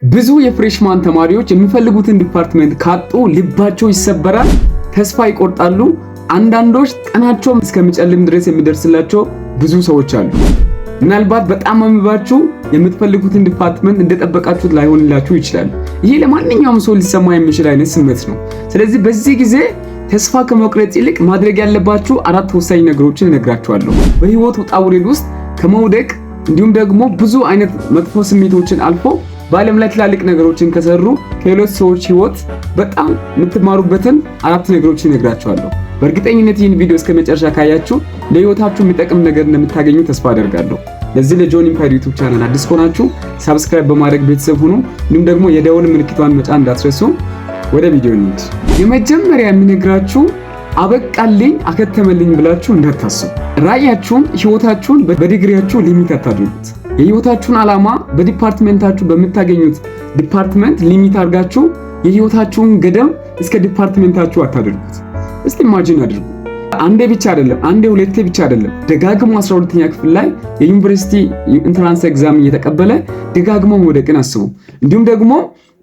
ብዙ የፍሬሽማን ተማሪዎች የሚፈልጉትን ዲፓርትመንት ካጡ ልባቸው ይሰበራል፣ ተስፋ ይቆርጣሉ። አንዳንዶች ቀናቸው እስከሚጨልም ድረስ የሚደርስላቸው ብዙ ሰዎች አሉ። ምናልባት በጣም አንብባችሁ የምትፈልጉትን ዲፓርትመንት እንደጠበቃችሁት ላይሆንላችሁ ይችላል። ይሄ ለማንኛውም ሰው ሊሰማ የሚችል አይነት ስሜት ነው። ስለዚህ በዚህ ጊዜ ተስፋ ከመቁረጥ ይልቅ ማድረግ ያለባችሁ 4 ወሳኝ ነገሮችን እነግራችኋለሁ። በህይወት ውጣ ውረድ ውስጥ ከመውደቅ እንዲሁም ደግሞ ብዙ አይነት መጥፎ ስሜቶችን አልፎ በዓለም ላይ ትላልቅ ነገሮችን ከሰሩ ከሌሎች ሰዎች ህይወት በጣም የምትማሩበትን 4 ነገሮችን እነግራችኋለሁ። በእርግጠኝነት ይህን ቪዲዮ እስከ መጨረሻ ካያችሁ ለህይወታችሁ የሚጠቅም ነገር እንደምታገኙ ተስፋ አደርጋለሁ። ለዚህ ለጆን ኢምፓየር ዩቲዩብ ቻናል አዲስ ከሆናችሁ ሰብስክራይብ በማድረግ ቤተሰብ ሁኑ። እንዲሁም ደግሞ የደወል ምልክቷን መጫን እንዳትረሱ። ወደ ቪዲዮ እንሂድ። የመጀመሪያ የምነግራችሁ አበቃልኝ አከተመልኝ ብላችሁ እንዳታስቡ። ራዕያችሁን ህይወታችሁን በዲግሪያችሁ ሊሚት አታድርጉት። የህይወታችሁን ዓላማ በዲፓርትመንታችሁ በምታገኙት ዲፓርትመንት ሊሚት አድርጋችሁ የህይወታችሁን ገደም እስከ ዲፓርትመንታችሁ አታድርጉት። እስቲ ኢማጂን አድርጉ። አንዴ ብቻ አይደለም፣ አንዴ ሁለቴ ብቻ አይደለም፣ ደጋግሞ 12ኛ ክፍል ላይ የዩኒቨርሲቲ ኢንትራንስ ኤግዛም እየተቀበለ ደጋግሞ መውደቅን አስቡ። እንዲሁም ደግሞ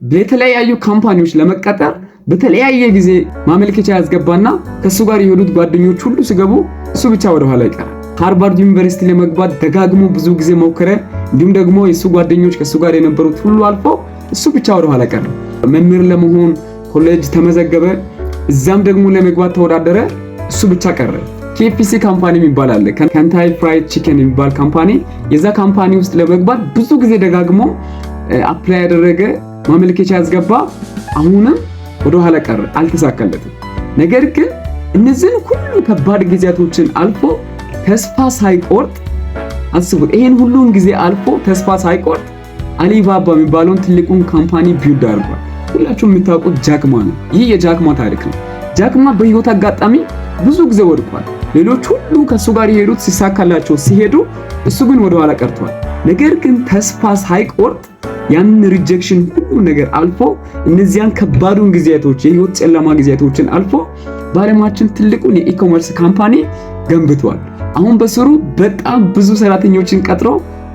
በተለያዩ ካምፓኒዎች ለመቀጠር በተለያየ ጊዜ ማመልከቻ ያስገባና ከሱ ጋር የሄዱት ጓደኞች ሁሉ ሲገቡ እሱ ብቻ ወደ ኋላ ይቀራል። ሃርቫርድ ዩኒቨርሲቲ ለመግባት ደጋግሞ ብዙ ጊዜ ሞከረ። እንዲሁም ደግሞ የሱ ጓደኞች ከሱ ጋር የነበሩት ሁሉ አልፎ እሱ ብቻ ወደ ኋላ ቀረ። መምህር ለመሆን ኮሌጅ ተመዘገበ፣ እዛም ደግሞ ለመግባት ተወዳደረ፣ እሱ ብቻ ቀረ። KFC ካምፓኒ የሚባል አለ፣ ከንታይ ፍራይድ ቺከን የሚባል ካምፓኒ። የዛ ካምፓኒ ውስጥ ለመግባት ብዙ ጊዜ ደጋግሞ አፕላይ ያደረገ፣ ማመልከቻ ያስገባ፣ አሁንም ወደ ኋላ ቀረ፣ አልተሳካለትም። ነገር ግን እነዚህን ሁሉ ከባድ ጊዜያቶችን አልፎ ተስፋ ሳይቆርጥ አስቡት፣ ይሄን ሁሉን ጊዜ አልፎ ተስፋ ሳይቆርጥ አሊባባ የሚባለውን ትልቁን ካምፓኒ ቢልድ አድርጓል። ሁላችሁም የምታውቁት ጃክማ ነው። ይህ የጃክማ ታሪክ ነው። ጃክማ በህይወት አጋጣሚ ብዙ ጊዜ ወድቋል። ሌሎች ሁሉ ከሱ ጋር የሄዱት ሲሳካላቸው ሲሄዱ፣ እሱ ግን ወደ ኋላ ቀርቷል። ነገር ግን ተስፋ ሳይቆርጥ ያንን ሪጀክሽን ሁሉ ነገር አልፎ እነዚያን ከባዱን ጊዜያቶች የህይወት ጨለማ ጊዜያቶችን አልፎ በዓለማችን ትልቁን የኢኮመርስ ካምፓኒ ገንብቷል። አሁን በስሩ በጣም ብዙ ሰራተኞችን ቀጥሮ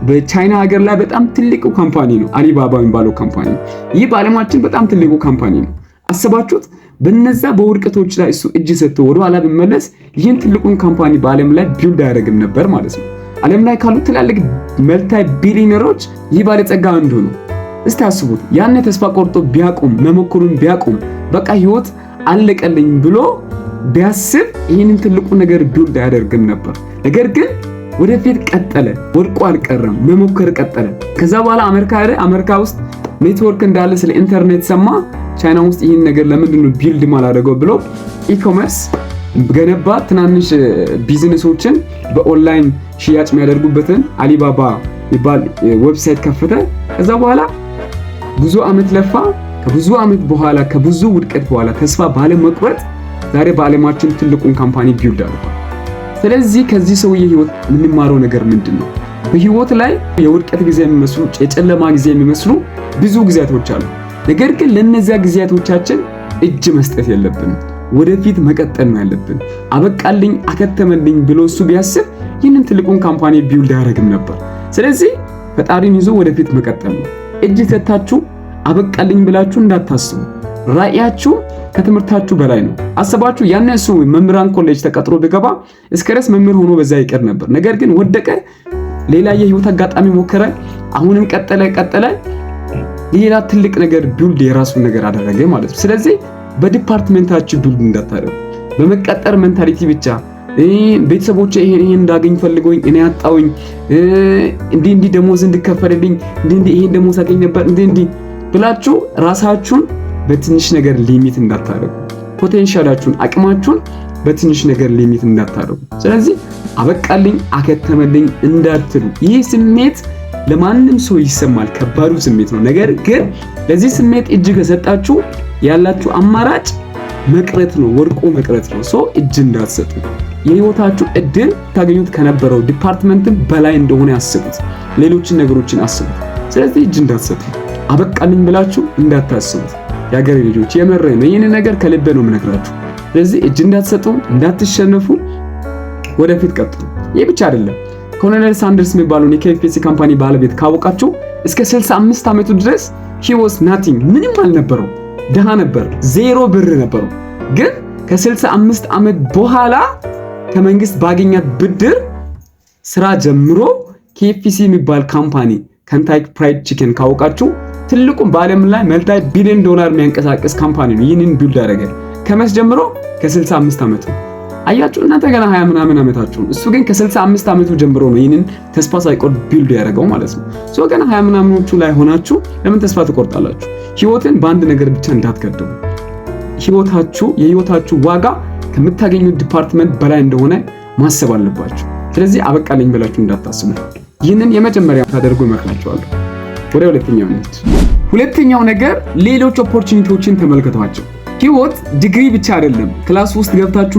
በቻይና ሀገር ላይ በጣም ትልቁ ካምፓኒ ነው አሊባባ የሚባለው ካምፓኒ። ይህ በዓለማችን በጣም ትልቁ ካምፓኒ ነው። አስባችሁት? በነዛ በውድቀቶች ላይ እሱ እጅ ሰጥቶ ወደ ኋላ ቢመለስ ይህን ትልቁን ካምፓኒ በዓለም ላይ ቢልድ አያደርግም ነበር ማለት ነው። ዓለም ላይ ካሉ ትላልቅ መልታይ ቢሊዮነሮች ይህ ባለጸጋ አንዱ ነው። እስቲ አስቡት፣ ያኔ ተስፋ ቆርጦ ቢያቆም፣ መሞከሩን ቢያቆም፣ በቃ ህይወት አለቀልኝ ብሎ ቢያስብ ይህንን ትልቁ ነገር ቢልድ አያደርግም ነበር። ነገር ግን ወደፊት ቀጠለ፣ ወድቆ አልቀረም፣ መሞከር ቀጠለ። ከዛ በኋላ አሜሪካ ውስጥ ኔትወርክ እንዳለ ስለ ኢንተርኔት ሰማ። ቻይና ውስጥ ይህን ነገር ለምንድን ነው ቢልድ ማላደርገው ብሎ ኢኮመርስ ገነባ። ትናንሽ ቢዝነሶችን በኦንላይን ሽያጭ የሚያደርጉበትን አሊባባ የሚባል ዌብሳይት ከፈተ። ከዛ በኋላ ብዙ አመት ለፋ። ከብዙ አመት በኋላ ከብዙ ውድቀት በኋላ ተስፋ ባለመቁረጥ ዛሬ በዓለማችን ትልቁን ካምፓኒ ቢልድ አድርጓል። ስለዚህ ከዚህ ሰውዬ ህይወት የምንማረው ነገር ምንድነው? በህይወት ላይ የውድቀት ጊዜ የሚመስሉ የጨለማ ጊዜ የሚመስሉ ብዙ ጊዜያቶች አሉ። ነገር ግን ለነዚያ ጊዜያቶቻችን እጅ መስጠት የለብንም። ወደፊት መቀጠል ነው ያለብን። አበቃልኝ አከተመልኝ ብሎ እሱ ቢያስብ ይህንን ትልቁን ካምፓኒ ቢልድ አያደርግም ነበር። ስለዚህ ፈጣሪን ይዞ ወደፊት መቀጠል ነው። እጅ ሰጥታችሁ አበቃልኝ ብላችሁ እንዳታስቡ። ራዕያችሁ ከትምህርታችሁ በላይ ነው። አሰባችሁ ያኔ እሱ መምህራን ኮሌጅ ተቀጥሮ ቢገባ እስከረስ መምህር ሆኖ በዛ ይቀር ነበር። ነገር ግን ወደቀ፣ ሌላ የህይወት አጋጣሚ ሞከረ፣ አሁንም ቀጠለ፣ ሌላ ትልቅ ነገር ቢልድ የራሱ ነገር አደረገ ማለት ነው። ስለዚህ በዲፓርትመንታችሁ ቢልድ እንዳታደርጉ። በመቀጠር ሜንታሊቲ ብቻ ቤተሰቦቼ ይሄን እንዳገኝ ፈልገውኝ እኔ አጣውኝ እንዲህ ደሞዝ እንድከፈልልኝ እንዲህ ይሄን ደሞዝ አገኝ ነበር እንዲህ ብላችሁ ራሳችሁን በትንሽ ነገር ሊሚት እንዳታደርጉ። ፖቴንሻላችሁን አቅማችሁን በትንሽ ነገር ሊሚት እንዳታደርጉ። ስለዚህ አበቃልኝ አከተመልኝ እንዳትሉ። ይህ ስሜት ለማንም ሰው ይሰማል፣ ከባዱ ስሜት ነው። ነገር ግን ለዚህ ስሜት እጅ ከሰጣችሁ ያላችሁ አማራጭ መቅረት ነው፣ ወድቆ መቅረት ነው። እጅ እንዳትሰጡ። የህይወታችሁ እድል ታገኙት ከነበረው ዲፓርትመንትን በላይ እንደሆነ ያስቡት። ሌሎችን ነገሮችን አስቡት። ስለዚህ እጅ እንዳትሰጡ፣ አበቃልኝ ብላችሁ እንዳታስቡት። የሀገሬ ልጆች የመረኝ ነው፣ ይህን ነገር ከልቤ ነው የምነግራችሁ። ስለዚህ እጅ እንዳትሰጡ፣ እንዳትሸነፉ፣ ወደፊት ቀጥሉ። ይህ ብቻ አይደለም። ኮሎኔል ሳንደርስ የሚባሉን የኬኤፍሲ ካምፓኒ ባለቤት ካወቃችሁ እስከ 65 ዓመቱ ድረስ he was nothing ምንም አልነበረው፣ ድሃ ነበር፣ ዜሮ ብር ነበረው። ግን ከ65 ዓመት በኋላ ከመንግስት ባገኛት ብድር ስራ ጀምሮ KFC የሚባል ካምፓኒ ከንታኪ ፍራይድ ቺክን ካወቃችሁ ትልቁን በዓለም ላይ መልታይ ቢሊዮን ዶላር የሚያንቀሳቅስ ካምፓኒ ነው። ይህንን ቢልድ ያደረገ ከመስ ጀምሮ ከ65 ዓመቱ። አያችሁ እናንተ ገና 20 ምናምን ዓመታችሁ፣ እሱ ግን ከ65 ዓመቱ ጀምሮ ነው ይህንን ተስፋ ሳይቆርጥ ቢልድ ያደረገው ማለት ነው። ሶ ገና 20 ምናምኖቹ ላይ ሆናችሁ ለምን ተስፋ ትቆርጣላችሁ? ህይወትን በአንድ ነገር ብቻ እንዳትገድቡ። የህይወታችሁ ዋጋ ከምታገኙት ዲፓርትመንት በላይ እንደሆነ ማሰብ አለባችሁ። ስለዚህ አበቃልኝ ብላችሁ እንዳታስቡ። ይህንን የመጀመሪያ ታደርጉ እመክራችኋለሁ። ወደ ሁለተኛው ነገር ሌሎች ኦፖርቹኒቲዎችን ተመልከቷቸው። ህይወት ዲግሪ ብቻ አይደለም። ክላስ ውስጥ ገብታችሁ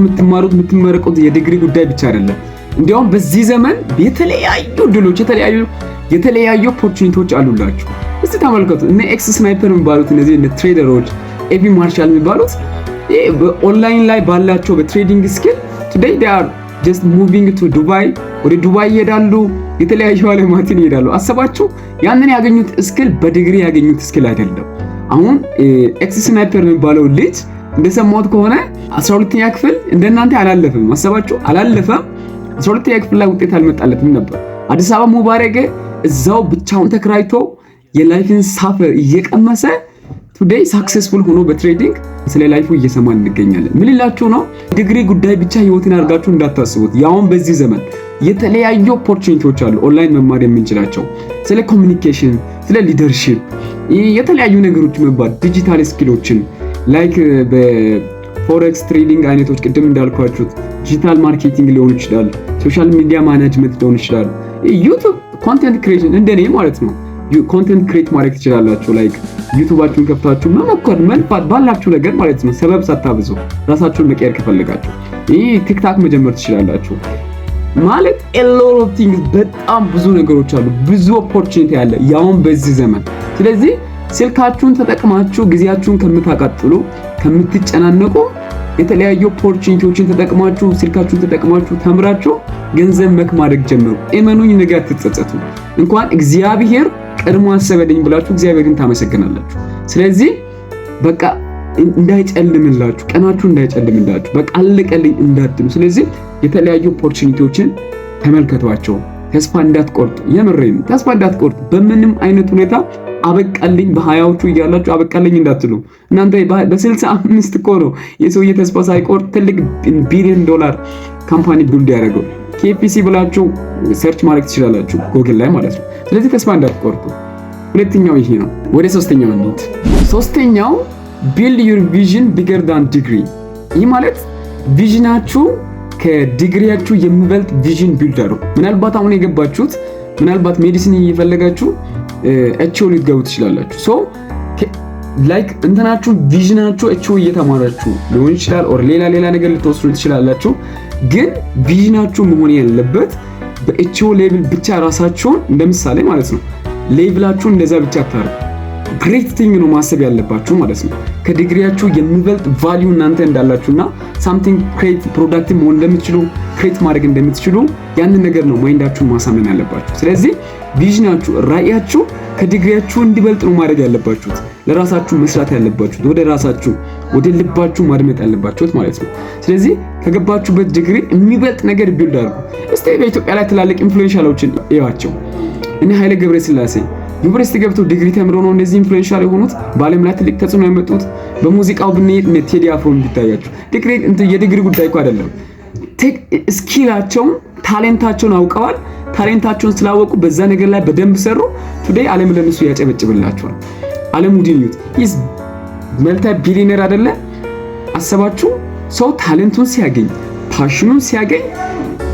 የምትመረቁት የዲግሪ ጉዳይ ብቻ አይደለም። እንዲያውም በዚህ ዘመን የተለያዩ ድሎች፣ የተለያዩ ኦፖርቹኒቲዎች አሉላችሁ። እስቲ ተመልከቱ። እነ ኤክስ ስናይፐር የሚባሉት እነዚህ እነ ትሬደሮች፣ ኤቢ ማርሻል የሚባሉት ኦንላይን ላይ ባላቸው በትሬዲንግ ስኪል today they are just moving to ዱባይ፣ ወደ ዱባይ ይሄዳሉ፣ የተለያዩ ዓለማትን ይሄዳሉ። አሰባችሁ? ያንን ያገኙት ስኪል በዲግሪ ያገኙት ስኪል አይደለም። አሁን ኤክስ ስናይፐር የሚባለው ልጅ እንደሰማሁት ከሆነ 12ኛ ክፍል እንደናንተ አላለፈም። አሰባችሁ? አላለፈም። 12ኛ ክፍል ላይ ውጤት አልመጣለትም ነበር። አዲስ አበባ ሙባረክ እዛው ብቻውን ተከራይቶ የላይፍን ሳፈር እየቀመሰ ቱዴይ ሳክሰስፉል ሆኖ በትሬዲንግ ስለ ላይፉ እየሰማን እንገኛለን። ምን ልላችሁ ነው? ዲግሪ ጉዳይ ብቻ ህይወትን አድርጋችሁ እንዳታስቡት። ያውን በዚህ ዘመን የተለያዩ ኦፖርቹኒቲዎች አሉ ኦንላይን መማር የምንችላቸው፣ ስለ ኮሚኒኬሽን፣ ስለ ሊደርሺፕ፣ የተለያዩ ነገሮች መባል ዲጂታል ስኪሎችን ላይክ በፎሬክስ ትሬዲንግ አይነቶች ቅድም እንዳልኳችሁት ዲጂታል ማርኬቲንግ ሊሆን ይችላል፣ ሶሻል ሚዲያ ማኔጅመንት ሊሆን ይችላል፣ ዩቲዩብ ኮንቴንት ክሬሽን እንደኔ ማለት ነው። ኮንቴንት ክሬት ማድረግ ትችላላችሁ። ላይክ ዩቲዩባችሁን ከፍታችሁ መሞከር መልፋት ባላችሁ ነገር ማለት ነው። ሰበብ ሳታብዙ ራሳችሁን መቀየር ከፈለጋችሁ ቲክታክ መጀመር ትችላላችሁ። ማለት a lot of things በጣም ብዙ ነገሮች አሉ፣ ብዙ ኦፖርቹኒቲ አለ ያውን በዚህ ዘመን። ስለዚህ ስልካችሁን ተጠቅማችሁ ጊዜያችሁን ከምታቃጥሉ ከምትጨናነቁ የተለያዩ ኦፖርቹኒቲዎችን ተጠቅማችሁ ስልካችሁን ተጠቅማችሁ ተምራችሁ ገንዘብ መክ ማድረግ ጀምሩ። እመኑኝ ነገ አትጸጸቱ። እንኳን እግዚአብሔር ቀድሞ አሰበልኝ ብላችሁ እግዚአብሔርን ታመሰግናላችሁ። ስለዚህ በቃ እንዳይጨልምላችሁ፣ ቀናችሁ እንዳይጨልምላችሁ፣ በቃ አለቀልኝ እንዳትሉ። ስለዚህ የተለያዩ ኦፖርቹኒቲዎችን ተመልከቷቸው። ተስፋ እንዳትቆርጡ፣ የምሬን ተስፋ እንዳትቆርጡ። በምንም አይነት ሁኔታ አበቃልኝ በሀያዎቹ እያላችሁ አበቃልኝ እንዳትሉ። እናንተ በ65 እኮ ነው የሰውዬ ተስፋ ሳይቆርጥ ትልቅ ቢሊዮን ዶላር ካምፓኒ ቢልድ ያደረገው። KFC ብላችሁ ሰርች ማድረግ ትችላላችሁ ጎግል ላይ ማለት ነው። ስለዚህ ተስፋ እንዳትቆርጡ። ሁለተኛው ይሄ ነው። ወደ ሶስተኛው እንሂድ። ሶስተኛው build your vision bigger than degree። ይህ ማለት ቪዥናችሁ ከዲግሪያችሁ የሚበልጥ ቪዥን ቢልድ አድርጉ። ምናልባት አሁን የገባችሁት ምናልባት ሜዲሲን እየፈለጋችሁ ኤችኦ ልትገቡ ትችላላችሁ። ሶ ላይክ እንትናችሁ ቪዥናችሁ ኤችኦ እየተማራችሁ ሊሆን ይችላል ኦር ሌላ ነገር ልትወስዱ ትችላላችሁ። ግን ቪዥናችሁ መሆን ያለበት በኤችኦ ሌቭል ብቻ ራሳችሁን እንደምሳሌ ማለት ነው ሌቭላችሁ እንደዛ ብቻ አታርጉ። ግሬት ቲንግ ነው ማሰብ ያለባችሁ ማለት ነው። ከዲግሪያችሁ የሚበልጥ ቫልዩ እናንተ እንዳላችሁና ሳምቲንግ ክሬት ፕሮዳክቲቭ መሆን እንደምትችሉ ክሬት ማድረግ እንደምትችሉ ያንን ነገር ነው ማይንዳችሁን ማሳመን ያለባችሁ። ስለዚህ ቪዥናችሁ ራዕያችሁ ከዲግሪያችሁ እንዲበልጥ ነው ማድረግ ያለባችሁት። ለራሳችሁ መስራት ያለባችሁት ወደ ራሳችሁ ወደ ልባችሁ ማድመጥ ያለባችሁት ማለት ነው። ስለዚህ ከገባችሁበት ዲግሪ የሚበልጥ ነገር ቢልድ አድርጉ። እስቲ በኢትዮጵያ ላይ ትላልቅ ኢንፍሉዌንሻሎችን እዩዋቸው። እነ ኃይሌ ገብረስላሴ ዩኒቨርሲቲ ገብተው ዲግሪ ተምረው ነው እንደዚህ ኢንፍሉዌንሻል የሆኑት፣ በዓለም ላይ ትልቅ ተጽዕኖ ያመጡት። በሙዚቃው ብንሄድ እነ ቴዲ አፍሮን ቢታያችሁ ዲግሪ የዲግሪ ጉዳይ እኮ አይደለም። ስኪላቸውን ታሌንታቸውን አውቀዋል። ታሌንታቸውን ስላወቁ በዛ ነገር ላይ በደንብ ሰሩ። ቱዴይ ዓለም ለነሱ ያጨበጭብላቸዋል። ዓለሙዲን ዩት ኢዝ መልቲ ቢሊየነር አይደለ? አሰባችሁ? ሰው ታሌንቱን ሲያገኝ ፓሽኑን ሲያገኝ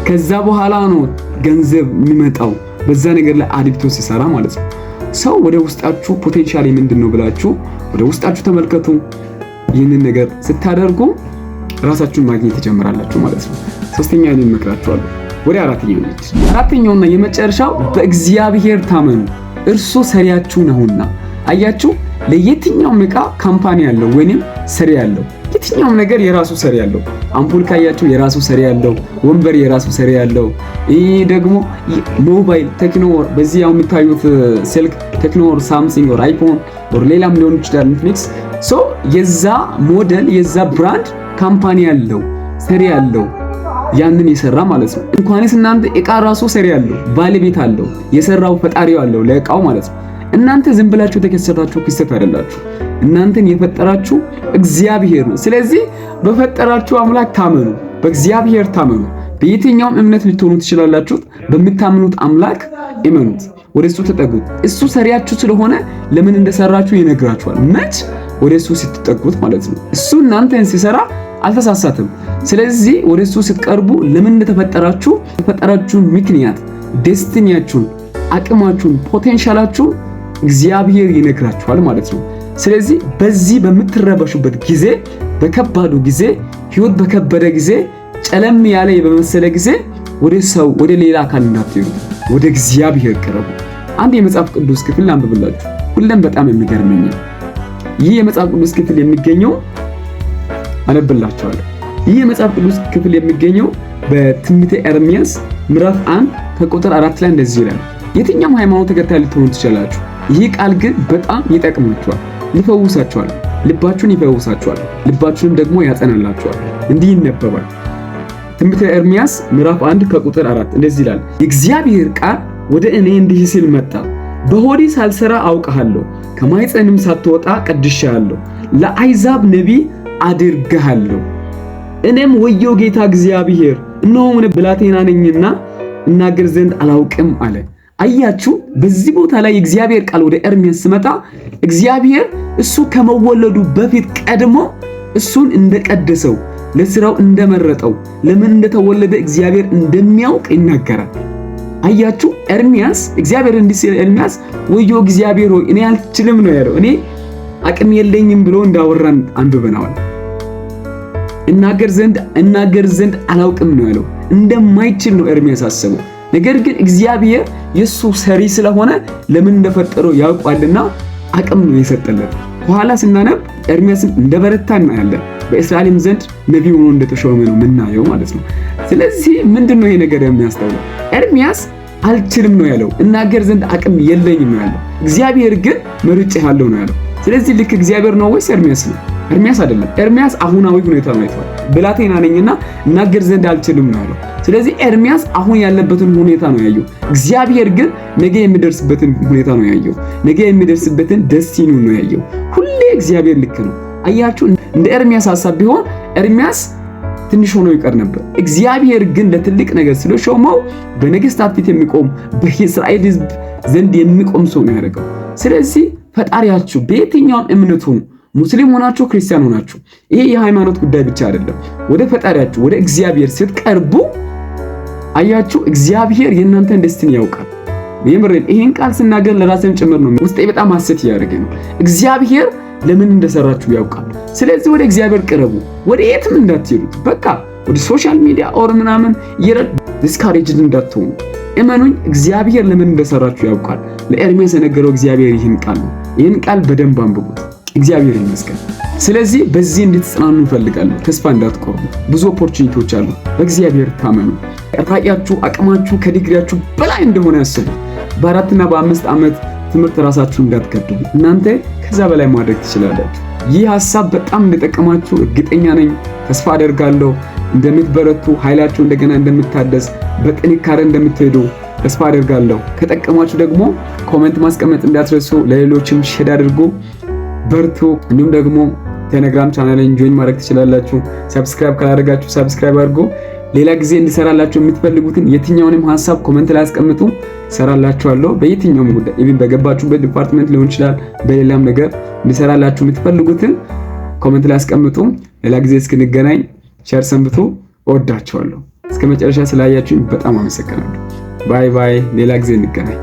ከዛ በኋላ ነው ገንዘብ የሚመጣው። በዛ ነገር ላይ አዲክቶ ሲሰራ ማለት ነው። ሰው ወደ ውስጣችሁ ፖቴንሻል ምንድነው ብላችሁ ወደ ውስጣችሁ ተመልከቱ። ይህንን ነገር ስታደርጉ ራሳችሁን ማግኘት ትጀምራላችሁ ማለት ነው። ሶስተኛ ላይ እንመክራችኋለሁ። ወደ አራተኛውና የመጨረሻው በእግዚአብሔር ታመኑ፣ እርሱ ሰሪያችሁ ነውና። አያችሁ፣ ለየትኛውም ዕቃ ካምፓኒ ያለው ወይንም ሰሪ ያለው የትኛውም ነገር የራሱ ሰሪ ያለው፣ አምፖል ካያችሁ የራሱ ሰሪ ያለው፣ ወንበር የራሱ ሰሪ ያለው፣ ይሄ ደግሞ ሞባይል ቴክኖ፣ በዚህ ያው የምታዩት ስልክ ቴክኖ ኦር ሳምሰንግ ኦር አይፎን ኦር ሌላም ሊሆን ይችላል ኢንፊኒክስ። ሶ የዛ ሞዴል የዛ ብራንድ ካምፓኒ ያለው ሰሪ ያለው ያንን የሰራ ማለት ነው። እንኳንስ እናንተ እቃ ራሱ ሰሪ ያለው ባለቤት አለው፣ የሰራው ፈጣሪው አለው ለእቃው ማለት ነው። እናንተ ዝም ብላችሁ ተከሰታችሁ ክስተት አይደላችሁ። እናንተን የፈጠራችሁ እግዚአብሔር ነው። ስለዚህ በፈጠራችሁ አምላክ ታመኑ፣ በእግዚአብሔር ታመኑ። በየትኛውም እምነት ልትሆኑ ትችላላችሁ። በምታምኑት አምላክ እመኑት፣ ወደሱ ተጠጉት። እሱ ሰሪያችሁ ስለሆነ ለምን እንደሰራችሁ ይነግራችኋል። መች ወደሱ ስትጠጉት ማለት ነው። እሱ እናንተን ሲሰራ አልተሳሳተም። ስለዚህ ወደሱ ስትቀርቡ ለምን እንደተፈጠራችሁ የፈጠራችሁን ምክንያት፣ ዴስቲኒያችሁን፣ አቅማችሁን፣ ፖቴንሻላችሁን እግዚአብሔር ይነግራችኋል ማለት ነው። ስለዚህ በዚህ በምትረበሹበት ጊዜ፣ በከባዱ ጊዜ፣ ህይወት በከበደ ጊዜ፣ ጨለም ያለ በመሰለ ጊዜ ወደ ሰው ወደ ሌላ አካል እንዳትሄዱ፣ ወደ እግዚአብሔር ቅረቡ። አንድ የመጽሐፍ ቅዱስ ክፍል አንብብላችሁ ሁሉም በጣም የሚገርመኝ ይህ የመጽሐፍ ቅዱስ ክፍል የሚገኘው አነብላችኋለሁ። ይህ የመጽሐፍ ቅዱስ ክፍል የሚገኘው በትንቢተ ኤርምያስ ምዕራፍ 1 ከቁጥር 4 ላይ እንደዚህ ይላል። የትኛውም ሃይማኖት ተከታይ ልትሆኑ ትችላላችሁ። ይህ ቃል ግን በጣም ይጠቅማችኋል፣ ይፈውሳችኋል፣ ልባችሁን ይፈውሳችኋል፣ ልባችሁንም ደግሞ ያጸናላችኋል። እንዲህ ይነበባል። ትንቢተ ኤርምያስ ምዕራፍ 1 ከቁጥር 4 እንደዚህ ይላል። የእግዚአብሔር ቃል ወደ እኔ እንዲህ ሲል መጣ። በሆዴ ሳልሰራ አውቀሃለሁ፣ ከማኅፀንም ሳትወጣ ቀድሼሃለሁ፣ ለአሕዛብ ነቢይ አድርጌሃለሁ። እኔም ወየው ጌታ እግዚአብሔር፣ እነሆ ብላቴና ነኝና እናገር ዘንድ አላውቅም አለ። አያችሁ፣ በዚህ ቦታ ላይ የእግዚአብሔር ቃል ወደ ኤርምያስ ሲመጣ እግዚአብሔር እሱ ከመወለዱ በፊት ቀድሞ እሱን እንደቀደሰው፣ ለስራው እንደመረጠው፣ ለምን እንደተወለደ እግዚአብሔር እንደሚያውቅ ይናገራል። አያችሁ፣ ኤርምያስ እግዚአብሔር እንዲህ ሲል ኤርምያስ ወዮ እግዚአብሔር ሆይ እኔ አልችልም ነው ያለው። እኔ አቅም የለኝም ብሎ እንዳወራን አንብበናል። እናገር ዘንድ አላውቅም ነው ያለው። እንደማይችል ነው ኤርምያስ አሰበው። ነገር ግን እግዚአብሔር የሱ ሰሪ ስለሆነ ለምን እንደፈጠረው ያውቃልና አቅም ነው የሰጠለት። በኋላ ስናነብ ኤርምያስን እንደበረታ እናያለን። በእስራኤልም ዘንድ ነቢይ ሆኖ እንደተሾመ ነው የምናየው ማለት ነው። ስለዚህ ምንድነው ይሄ ነገር የሚያስተውለው? ኤርምያስ አልችልም ነው ያለው። እናገር ዘንድ አቅም የለኝም ነው ያለው። እግዚአብሔር ግን መርጬሃለሁ ነው ያለው። ስለዚህ ልክ እግዚአብሔር ነው ወይስ ኤርምያስ ነው? ኤርምያስ አይደለም። ኤርምያስ አሁናዊ ሁኔታ ነው አይቷል። ብላቴና ነኝና እናገር ዘንድ አልችልም ነው ያለው። ስለዚህ ኤርምያስ አሁን ያለበትን ሁኔታ ነው ያየው። እግዚአብሔር ግን ነገ የሚደርስበትን ሁኔታ ነው ያየው። ነገ የሚደርስበትን ደስቲኒው ነው ያየው። ሁሌ እግዚአብሔር ልክ ነው። አያችሁ፣ እንደ ኤርምያስ ሐሳብ ቢሆን ኤርምያስ ትንሽ ሆኖ ይቀር ነበር። እግዚአብሔር ግን ለትልቅ ነገር ስለሾመው በነገስታት ፊት የሚቆም በእስራኤል ሕዝብ ዘንድ የሚቆም ሰው ነው ያደረገው። ስለዚህ ፈጣሪያችሁ በየትኛውም እምነት ሁኑ፣ ሙስሊም ሆናችሁ ክርስቲያን ሆናችሁ፣ ይሄ የሃይማኖት ጉዳይ ብቻ አይደለም። ወደ ፈጣሪያችሁ ወደ እግዚአብሔር ስትቀርቡ አያችሁ፣ እግዚአብሔር የእናንተን ደስቲኒ ያውቃል። የምሬን ይሄን ቃል ስናገር ለራሴም ጭምር ነው። ውስጤ በጣም ሐሴት እያደረገ ነው። እግዚአብሔር ለምን እንደሰራችሁ ያውቃል። ስለዚህ ወደ እግዚአብሔር ቅረቡ። ወደ የትም እንዳትሄዱ። በቃ ወደ ሶሻል ሚዲያ ኦር ምናምን ዲስካሬጅድ እንዳትሆኑ። እመኑኝ፣ እግዚአብሔር ለምን እንደሰራችሁ ያውቃል። ለኤርምያስ የነገረው እግዚአብሔር ይህን ቃል ነው። ይህን ቃል በደንብ አንብቡት። እግዚአብሔር ይመስገን። ስለዚህ በዚህ እንድትጽናኑ እንፈልጋለሁ። ተስፋ እንዳትቆርጡ። ብዙ ኦፖርቹኒቲዎች አሉ። በእግዚአብሔር ታመኑ። ራእያችሁ፣ አቅማችሁ ከዲግሪያችሁ በላይ እንደሆነ ያስቡ። በ4 እና በ5 ዓመት ትምህርት ራሳችሁን እንዳትገድቡ። እናንተ ከዛ በላይ ማድረግ ትችላላችሁ። ይህ ሐሳብ በጣም እንደጠቀማችሁ እርግጠኛ ነኝ። ተስፋ አደርጋለሁ። እንደምትበረቱ፣ ኃይላችሁ እንደገና እንደምታደስ፣ በጥንካሬ እንደምትሄዱ ተስፋ አደርጋለሁ። ከጠቀማችሁ ደግሞ ኮሜንት ማስቀመጥ እንዳትረሱ። ለሌሎችም ሼር አድርጉ። በርቱ። እንዲሁም ደግሞ ቴሌግራም ቻናሌን ጆይን ማድረግ ትችላላችሁ። ሰብስክራይብ ካላደረጋችሁ ሰብስክራይብ አድርጉ። ሌላ ጊዜ እንዲሰራላችሁ የምትፈልጉትን የትኛውንም ሐሳብ ኮሜንት ላይ አስቀምጡ፣ ሰራላችኋለሁ። በየትኛውም ጉዳይ ኢቭን በገባችሁበት ዲፓርትመንት ሊሆን ይችላል፣ በሌላም ነገር እንዲሰራላችሁ የምትፈልጉትን ኮሜንት ላይ አስቀምጡ። ሌላ ጊዜ እስክንገናኝ ቸር ሰንብቱ። እወዳችኋለሁ። እስከ መጨረሻ ስላያችሁኝ በጣም አመሰግናለሁ። ባይ ባይ። ሌላ ጊዜ እንገናኝ።